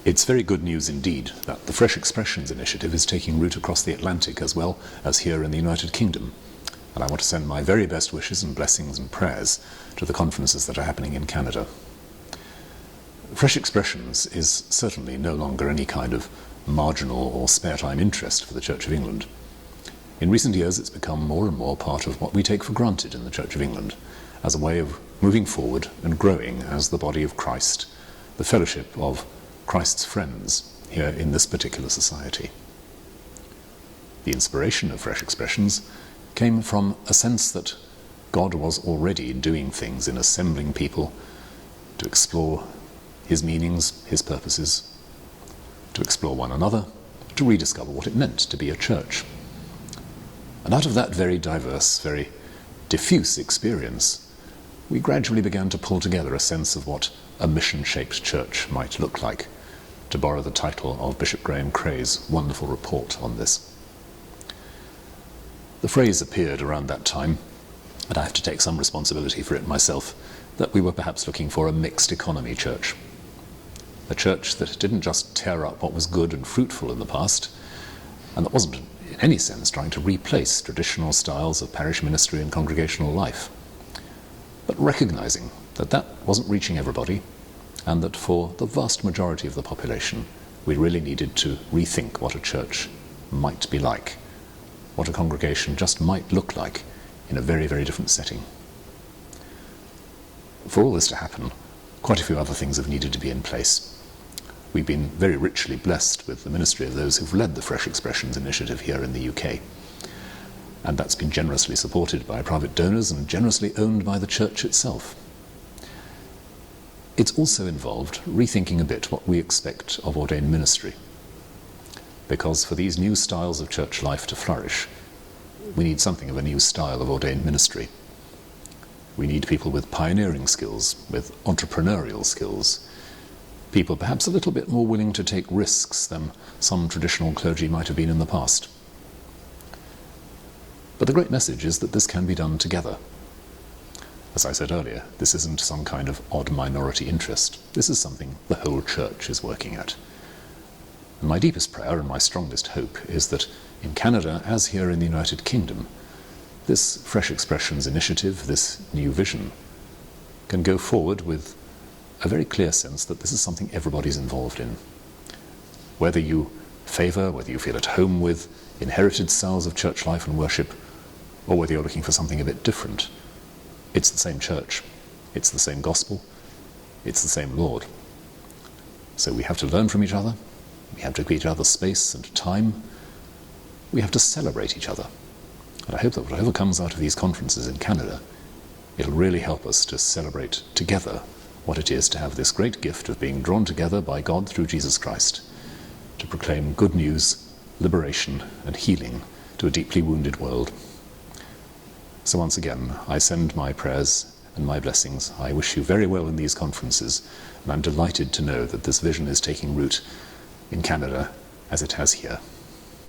It's very good news indeed that the Fresh Expressions initiative is taking root across the Atlantic as well as here in the United Kingdom. And I want to send my very best wishes and blessings and prayers to the conferences that are happening in Canada. Fresh Expressions is certainly no longer any kind of marginal or spare time interest for the Church of England. In recent years it's become more and more part of what we take for granted in the Church of England as a way of moving forward and growing as the body of Christ, the fellowship of Christ's friends here in this particular society. The inspiration of Fresh Expressions came from a sense that God was already doing things in assembling people to explore his meanings, his purposes, to explore one another, to rediscover what it meant to be a church. And out of that very diverse, very diffuse experience, we gradually began to pull together a sense of what a mission-shaped church might look like, to borrow the title of Bishop Graham Cray's wonderful report on this. The phrase appeared around that time, and I have to take some responsibility for it myself, that we were perhaps looking for a mixed economy church. A church that didn't just tear up what was good and fruitful in the past, and that wasn't in any sense trying to replace traditional styles of parish ministry and congregational life, but recognizing that that wasn't reaching everybody, and that for the vast majority of the population, we really needed to rethink what a church might be like, what a congregation just might look like in a very, very different setting. For all this to happen, quite a few other things have needed to be in place. We've been very richly blessed with the ministry of those who've led the Fresh Expressions initiative here in the UK. And that's been generously supported by private donors and generously owned by the church itself. It's also involved rethinking a bit what we expect of ordained ministry. Because for these new styles of church life to flourish, we need something of a new style of ordained ministry. We need people with pioneering skills, with entrepreneurial skills, people perhaps a little bit more willing to take risks than some traditional clergy might have been in the past. But the great message is that this can be done together. As I said earlier, this isn't some kind of odd minority interest. This is something the whole church is working at. And my deepest prayer and my strongest hope is that in Canada, as here in the United Kingdom, this Fresh Expressions initiative, this new vision, can go forward with a very clear sense that this is something everybody's involved in. Whether you favour, whether you feel at home with inherited styles of church life and worship, or whether you're looking for something a bit different, it's the same church, it's the same gospel, it's the same Lord. So we have to learn from each other, we have to give each other space and time, we have to celebrate each other. And I hope that whatever comes out of these conferences in Canada, it'll really help us to celebrate together what it is to have this great gift of being drawn together by God through Jesus Christ, to proclaim good news, liberation and healing to a deeply wounded world. So once again, I send my prayers and my blessings. I wish you very well in these conferences, and I'm delighted to know that this vision is taking root in Canada as it has here.